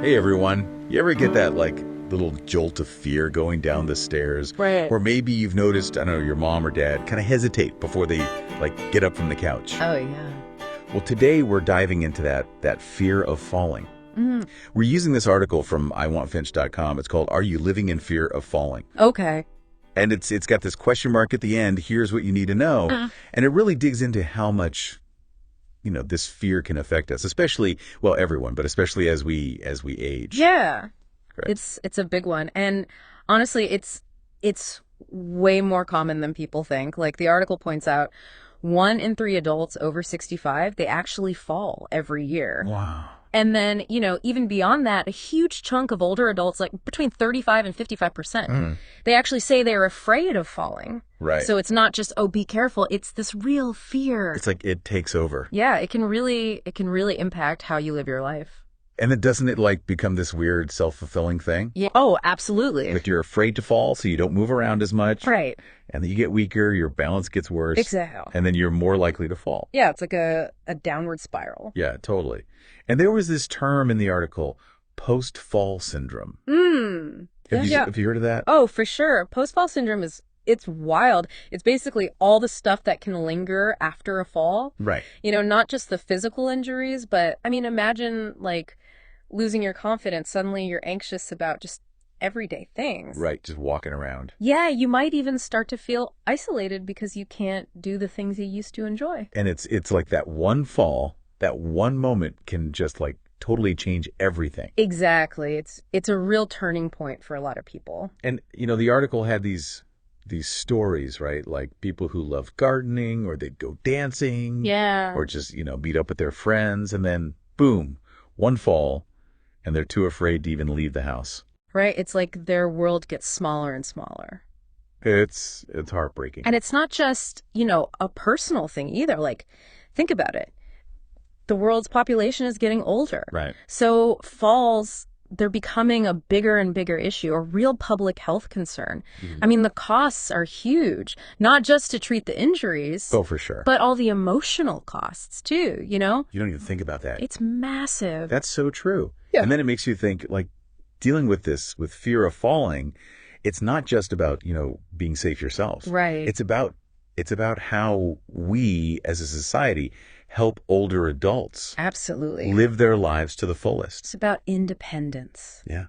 Hey everyone, you ever get that like little jolt of fear going down the stairs? Right. Or maybe you've noticed, I don't know, your mom or dad kind of hesitate before they like get up from the couch. Oh, yeah. Well, today we're diving into that fear of falling. Mm. We're using this article from iwantfinch.com. It's called Are You Living in Fear of Falling? Okay. And it's got this question mark at the end, here's what you need to know. And it really digs into how much this fear can affect us, especially, well, everyone, but especially as we age. Yeah. Right. It's a big one. And honestly, it's way more common than people think. Like the article points out, 1 in 3 adults over 65, they actually fall every year. Wow. And then, even beyond that, a huge chunk of older adults, like between 35 and 55%, they actually say they're afraid of falling. Right. So it's not just, oh, be careful. It's this real fear. It's like it takes over. Yeah, it can really impact how you live your life. And then doesn't it like become this weird self-fulfilling thing? Yeah. Oh, absolutely. Like you're afraid to fall, so you don't move around as much. Right. And then you get weaker, your balance gets worse. Exactly. And then you're more likely to fall. Yeah, it's like a downward spiral. Yeah, totally. And there was this term in the article, post-fall syndrome. Have you heard of that? Oh, for sure. Post-fall syndrome it's wild. It's basically all the stuff that can linger after a fall. Right. Not just the physical injuries, but I mean, imagine like losing your confidence. Suddenly you're anxious about just everyday things. Right, just walking around. Yeah, you might even start to feel isolated because you can't do the things you used to enjoy. And it's like that one fall, that one moment can just like totally change everything. Exactly. It's a real turning point for a lot of people. And the article had these stories, right? Like people who love gardening, or they'd go dancing. Yeah. Or just, meet up with their friends, and then boom, one fall, and they're too afraid to even leave the house. Right? It's like their world gets smaller and smaller. It's heartbreaking. And it's not just, a personal thing either. Like, think about it. The world's population is getting older. Right. So falls, they're becoming a bigger and bigger issue, a real public health concern. I mean, the costs are huge, not just to treat the injuries. Oh, for sure. But all the emotional costs too, You don't even think about that. It's massive. That's so true. Yeah. And then it makes you think, like, dealing with this, with fear of falling, it's not just about, being safe yourself. Right. It's about how we as a society help older adults Absolutely. live their lives to the fullest. It's about independence. Yeah.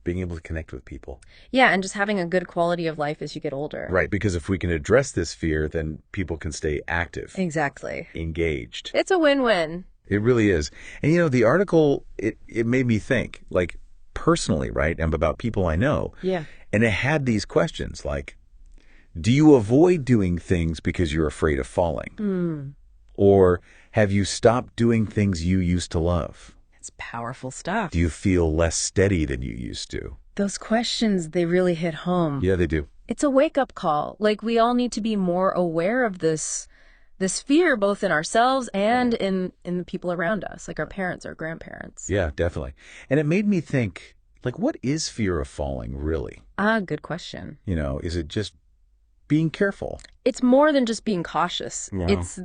Being able to connect with people. Yeah, and just having a good quality of life as you get older. Right, because if we can address this fear, then people can stay active, Exactly. engaged. It's a win-win. It really is. And the article, it made me think, like, personally, right, and about people I know. Yeah. And it had these questions like, do you avoid doing things because you're afraid of falling? Or have you stopped doing things you used to love? It's powerful stuff. Do you feel less steady than you used to? Those questions, they really hit home. Yeah, they do. It's a wake-up call. Like, we all need to be more aware of this fear, both in ourselves and in the people around us, like our parents, our grandparents. Yeah, definitely. And it made me think, like, what is fear of falling really? Good question. Is it just being careful? It's more than just being cautious. Wow. It's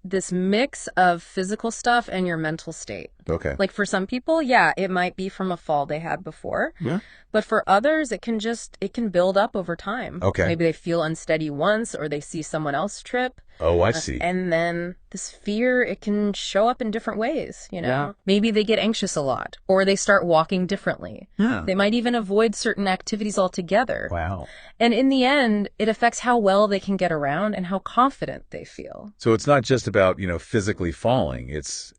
this mix of physical stuff and your mental state. Okay. Like for some people, yeah, it might be from a fall they had before. Yeah. But for others, it can build up over time. Okay. Maybe they feel unsteady once, or they see someone else trip. Oh, I see. And then this fear, it can show up in different ways, Yeah. Maybe they get anxious a lot, or they start walking differently. Yeah. They might even avoid certain activities altogether. Wow. And in the end, it affects how well they can get around and how confident they feel. So it's not just about, physically falling. It's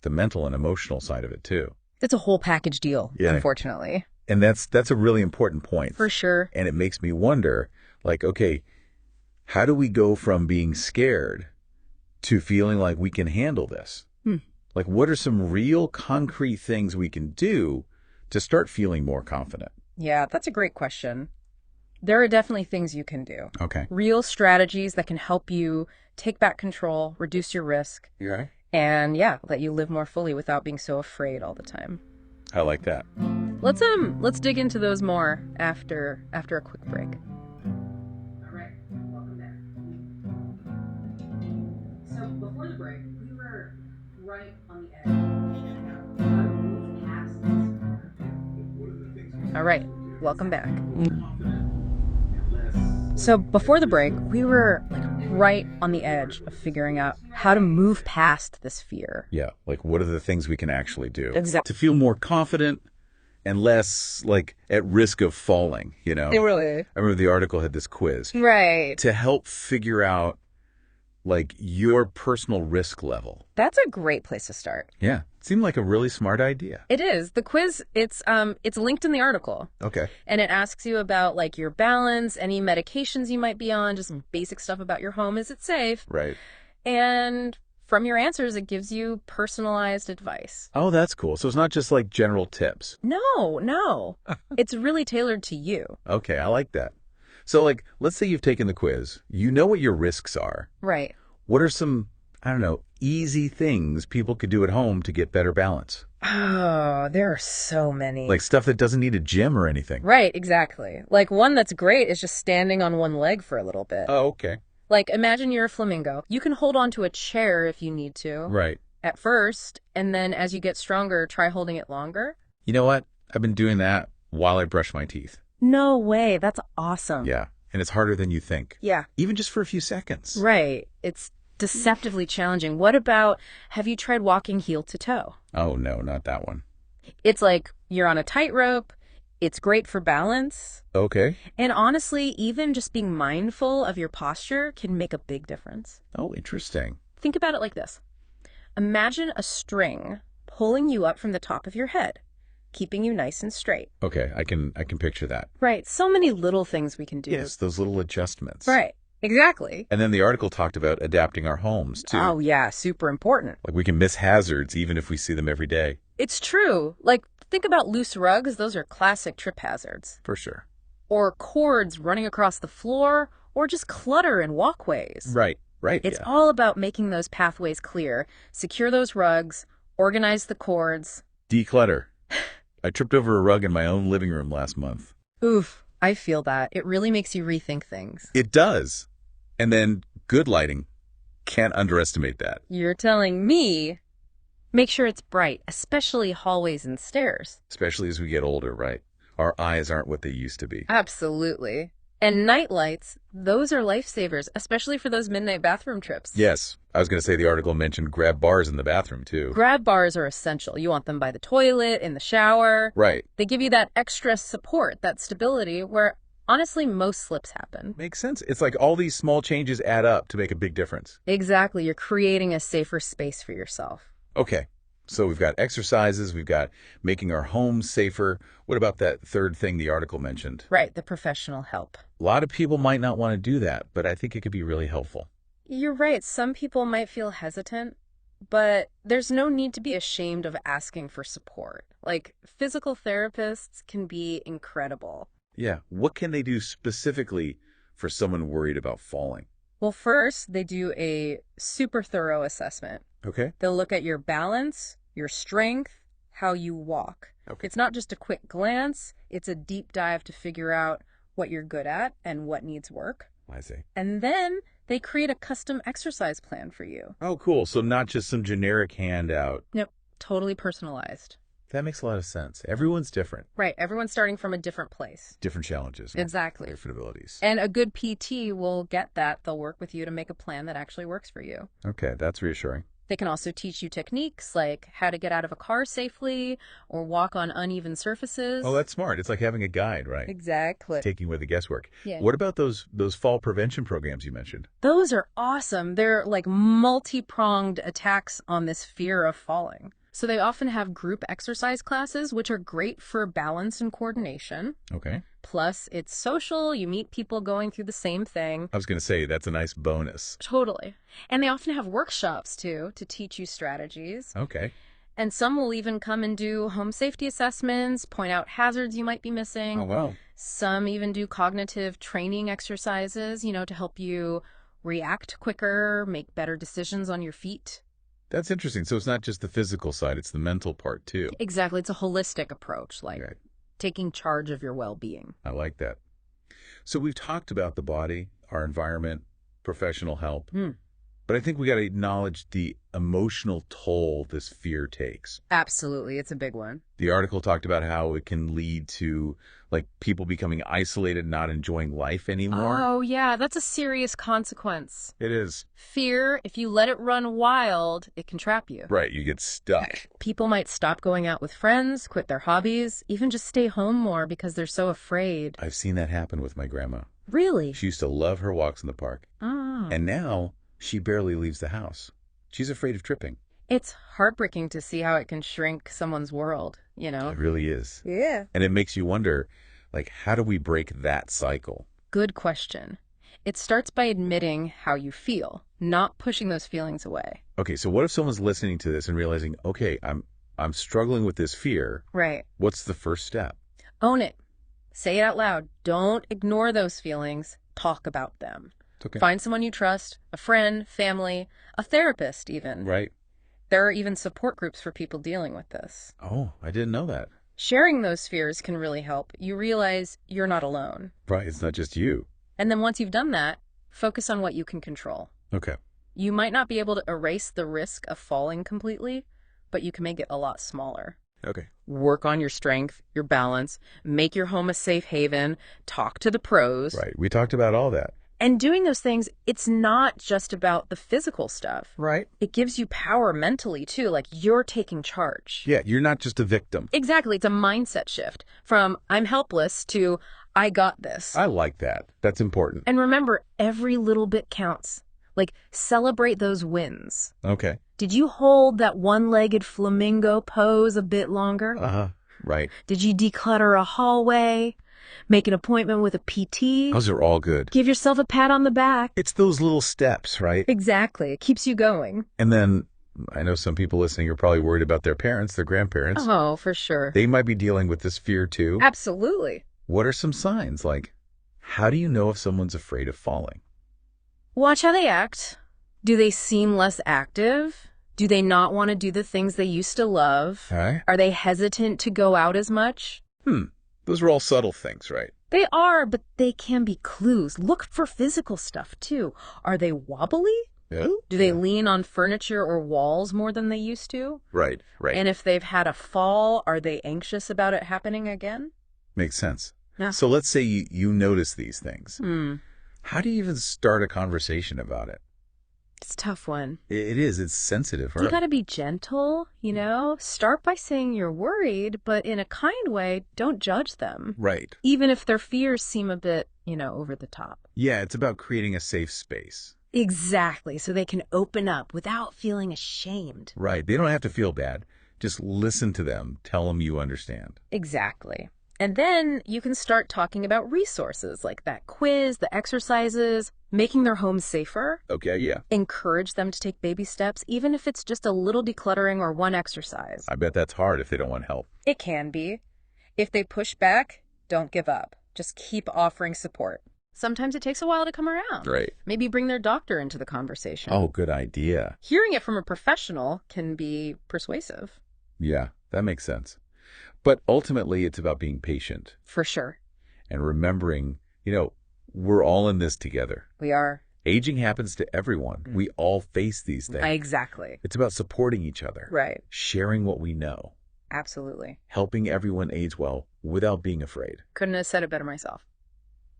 the mental and emotional side of it too. It's a whole package deal, Yeah. unfortunately. And that's a really important point. For sure. And it makes me wonder, like, okay, how do we go from being scared to feeling like we can handle this? Like, what are some real concrete things we can do to start feeling more confident? Yeah, that's a great question. There are definitely things you can do. Okay. Real strategies that can help you take back control, reduce your risk, You all right? and let you live more fully without being so afraid all the time. I like that. Let's dig into those more after a quick break. All right, welcome back. So before the break, we were right on the edge of figuring out how to move past this All right, welcome back. So before the break, we were like right on the edge of figuring out how to move past this fear. Yeah, like what are the things we can actually do Exactly. to feel more confident and less like at risk of falling, you know? Really? I remember the article had this quiz Right. to help figure out like your personal risk level. That's a great place to start. Yeah, it seemed like a really smart idea. It is. The quiz, it's linked in the article. Okay. And it asks you about like your balance, any medications you might be on, just basic stuff about your home. Is it safe? Right. And from your answers, it gives you personalized advice. Oh, that's cool. So it's not just like general tips. No. It's really tailored to you. Okay, I like that. So like, let's say you've taken the quiz. You know what your risks are. Right. What are some, I don't know, easy things people could do at home to get better balance? Oh, there are so many. Like stuff that doesn't need a gym or anything. Right, exactly. Like one that's great is just standing on one leg for a little bit. Oh, okay. Like imagine you're a flamingo. You can hold on to a chair if you need to. Right. At first, and then as you get stronger, try holding it longer. You know what? I've been doing that while I brush my teeth. No way. That's awesome. Yeah. And it's harder than you think. Yeah. Even just for a few seconds. Right. It's deceptively challenging. What about, have you tried walking heel to toe? Oh, no, not that one. It's like you're on a tightrope. It's great for balance. Okay. And honestly, even just being mindful of your posture can make a big difference. Oh, interesting. Think about it like this. Imagine a string pulling you up from the top of your head, keeping you nice and straight. Okay, I can picture that. Right. So many little things we can do. Yes, those little adjustments. Right. Exactly. And then the article talked about adapting our homes, too. Oh, yeah. Super important. Like we can miss hazards even if we see them every day. It's true. Like, think about loose rugs. Those are classic trip hazards. For sure. Or cords running across the floor, or just clutter in walkways. Right. It's all about making those pathways clear, secure those rugs, organize the cords. Declutter. I tripped over a rug in my own living room last month. Oof, I feel that. It really makes you rethink things. It does. And then good lighting. Can't underestimate that. You're telling me, make sure it's bright, especially hallways and stairs. Especially as we get older, right? Our eyes aren't what they used to be. Absolutely. And night lights, those are lifesavers, especially for those midnight bathroom trips. Yes. I was going to say the article mentioned grab bars in the bathroom, too. Grab bars are essential. You want them by the toilet, in the shower. Right. They give you that extra support, that stability, where honestly most slips happen. Makes sense. It's like all these small changes add up to make a big difference. Exactly. You're creating a safer space for yourself. Okay. So we've got exercises, we've got making our homes safer. What about that third thing the article mentioned? Right, the professional help. A lot of people might not want to do that, but I think it could be really helpful. You're right. Some people might feel hesitant, but there's no need to be ashamed of asking for support. Like, physical therapists can be incredible. Yeah. What can they do specifically for someone worried about falling? Well, first, they do a super thorough assessment. Okay. They'll look at your balance, your strength, how you walk. Okay. It's not just a quick glance. It's a deep dive to figure out what you're good at and what needs work. I see. And then they create a custom exercise plan for you. Oh, cool. So not just some generic handout. Yep, totally personalized. That makes a lot of sense. Everyone's different. Right, everyone's starting from a different place. Different challenges. Exactly. Different abilities. And a good PT will get that. They'll work with you to make a plan that actually works for you. Okay, that's reassuring. They can also teach you techniques like how to get out of a car safely or walk on uneven surfaces. Oh, that's smart. It's like having a guide, right? Exactly. Taking away the guesswork. Yeah. What about those fall prevention programs you mentioned? Those are awesome. They're like multi-pronged attacks on this fear of falling. So they often have group exercise classes, which are great for balance and coordination. Okay. Plus, it's social. You meet people going through the same thing. I was going to say, that's a nice bonus. Totally. And they often have workshops, too, to teach you strategies. Okay. And some will even come and do home safety assessments, point out hazards you might be missing. Oh, wow. Some even do cognitive training exercises, to help you react quicker, make better decisions on your feet. That's interesting. So it's not just the physical side, it's the mental part, too. Exactly. It's a holistic approach, like Right. taking charge of your well-being. I like that. So we've talked about the body, our environment, professional help. But I think we got to acknowledge the emotional toll this fear takes. Absolutely. It's a big one. The article talked about how it can lead to like people becoming isolated, not enjoying life anymore. Oh, yeah. That's a serious consequence. It is. Fear, if you let it run wild, it can trap you. Right. You get stuck. People might stop going out with friends, quit their hobbies, even just stay home more because they're so afraid. I've seen that happen with my grandma. Really? She used to love her walks in the park. Oh. And now she barely leaves the house. She's afraid of tripping. It's heartbreaking to see how it can shrink someone's world, you know? It really is. Yeah. And it makes you wonder, like, how do we break that cycle? Good question. It starts by admitting how you feel, not pushing those feelings away. Okay, so what if someone's listening to this and realizing, okay, I'm struggling with this fear. Right. What's the first step? Own it. Say it out loud. Don't ignore those feelings. Talk about them. It's okay. Find someone you trust, a friend, family, a therapist even. Right. There are even support groups for people dealing with this. Oh, I didn't know that. Sharing those fears can really help. You realize you're not alone. Right, it's not just you. And then once you've done that, focus on what you can control. Okay. You might not be able to erase the risk of falling completely, but you can make it a lot smaller. Okay. Work on your strength, your balance, make your home a safe haven, talk to the pros. Right. We talked about all that. And doing those things, it's not just about the physical stuff. Right. It gives you power mentally, too, like you're taking charge. Yeah, you're not just a victim. Exactly. It's a mindset shift from I'm helpless to I got this. I like that. That's important. And remember, every little bit counts. Like, celebrate those wins. Okay. Did you hold that one-legged flamingo pose a bit longer? Uh-huh. Right. Did you declutter a hallway? Make an appointment with a PT? Those are all good. Give yourself a pat on the back. It's those little steps, right? Exactly. It keeps you going. And then I know some people listening are probably worried about their parents, their grandparents. Oh, for sure. They might be dealing with this fear too. Absolutely. What are some signs? Like, how do you know if someone's afraid of falling? Watch how they act. Do they seem less active? Do they not want to do the things they used to love? All right. Are they hesitant to go out as much? Those are all subtle things, right? They are, but they can be clues. Look for physical stuff, too. Are they wobbly? Yeah. Do they lean on furniture or walls more than they used to? Right, right. And if they've had a fall, are they anxious about it happening again? Makes sense. Yeah. So let's say you notice these things. Hmm. How do you even start a conversation about it? It's a tough one. It is. It's sensitive. You gotta be gentle, you know? Start by saying you're worried, but in a kind way, don't judge them. Right. Even if their fears seem a bit, over the top. Yeah, it's about creating a safe space. Exactly, so they can open up without feeling ashamed. Right. They don't have to feel bad. Just listen to them. Tell them you understand. Exactly. And then you can start talking about resources like that quiz, the exercises, making their homes safer. Okay, yeah. Encourage them to take baby steps, even if it's just a little decluttering or one exercise. I bet that's hard if they don't want help. It can be. If they push back, don't give up. Just keep offering support. Sometimes it takes a while to come around. Right. Maybe bring their doctor into the conversation. Oh, good idea. Hearing it from a professional can be persuasive. Yeah, that makes sense. But ultimately, it's about being patient For sure. and remembering, we're all in this together. We are. Aging happens to everyone. We all face these things. Exactly. It's about supporting each other, Right. sharing what we know, Absolutely. helping everyone age well without being afraid. Couldn't have said it better myself.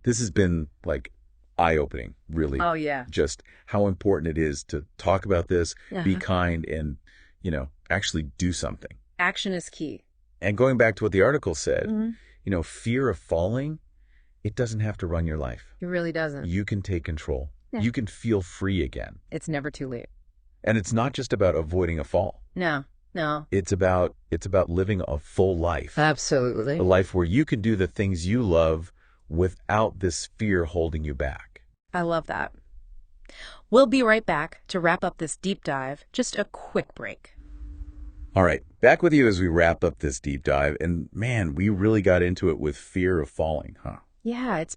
This has been like eye-opening, really. Oh, yeah. Just how important it is to talk about this, be Uh-huh. kind, and, actually do something. Action is key. And going back to what the article said, Mhm. fear of falling, it doesn't have to run your life. It really doesn't. You can take control. Yeah. You can feel free again. It's never too late. And it's not just about avoiding a fall. No. It's about living a full life. Absolutely. A life where you can do the things you love without this fear holding you back. I love that. We'll be right back to wrap up this deep dive. Just a quick break. All right, back with you as we wrap up this deep dive. And man, we really got into it with fear of falling, huh? Yeah, it's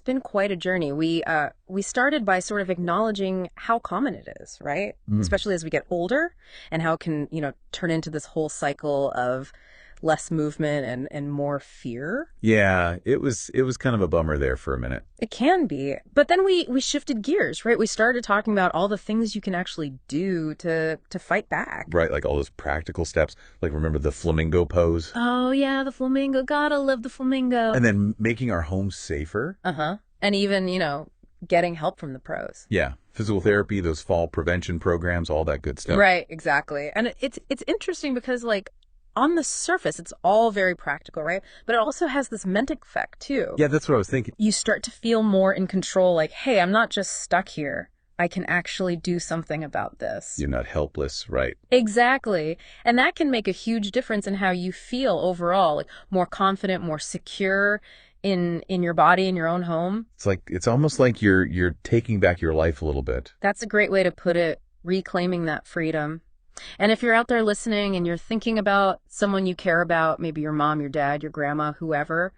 been quite a journey. We started by sort of acknowledging how common it is, right? Especially as we get older, and how it can, turn into this whole cycle of less movement and more fear. Yeah, it was kind of a bummer there for a minute. It can be. But then we shifted gears, right? We started talking about all the things you can actually do to fight back. Right, like all those practical steps. Like, remember the flamingo pose? Oh, yeah, the flamingo. Gotta love the flamingo. And then making our homes safer. Uh-huh. And even, getting help from the pros. Yeah, physical therapy, those fall prevention programs, all that good stuff. Right, exactly. And it's interesting because, like, on the surface, it's all very practical, right? But it also has this mental effect, too. Yeah, that's what I was thinking. You start to feel more in control, like, hey, I'm not just stuck here. I can actually do something about this. You're not helpless, right? Exactly. And that can make a huge difference in how you feel overall, like more confident, more secure in your body, in your own home. It's almost like you're taking back your life a little bit. That's a great way to put it, reclaiming that freedom. And if you're out there listening and you're thinking about someone you care about, maybe your mom, your dad, your grandma, whoever,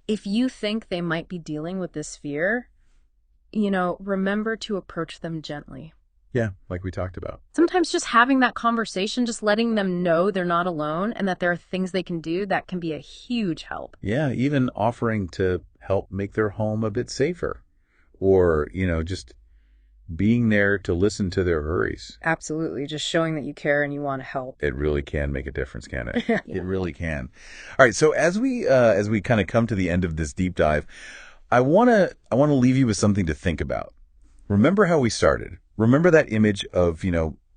if you think they might be dealing with this fear, remember to approach them gently. Yeah, like we talked about. Sometimes just having that conversation, just letting them know they're not alone and that there are things they can do, that can be a huge help. Yeah, even offering to help make their home a bit safer, or, just being there to listen to their worries. Absolutely. Just showing that you care and you want to help. It really can make a difference, can it? Yeah. It really can. All right. So as we kind of come to the end of this deep dive, I want to leave you with something to think about. Remember how we started. Remember that image of,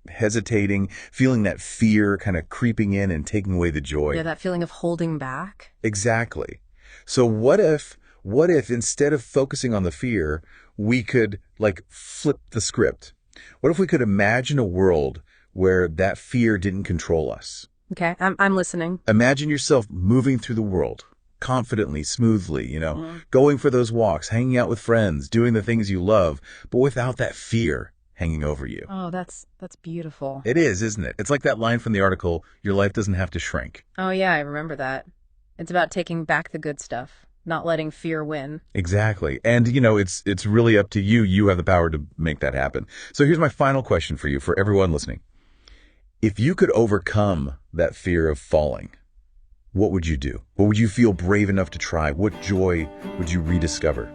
hesitating, feeling that fear kind of creeping in and taking away the joy. Yeah, that feeling of holding back. Exactly. So what if instead of focusing on the fear, we could flip the script? What if we could imagine a world where that fear didn't control us? Okay, I'm listening. Imagine yourself moving through the world confidently, smoothly, going for those walks, hanging out with friends, doing the things you love, but without that fear hanging over you. Oh, that's beautiful. It is, isn't it? It's like that line from the article, your life doesn't have to shrink. Oh, yeah, I remember that. It's about taking back the good stuff, not letting fear win. Exactly. And, it's really up to you. You have the power to make that happen. So here's my final question for you, for everyone listening. If you could overcome that fear of falling, what would you do? What would you feel brave enough to try? What joy would you rediscover?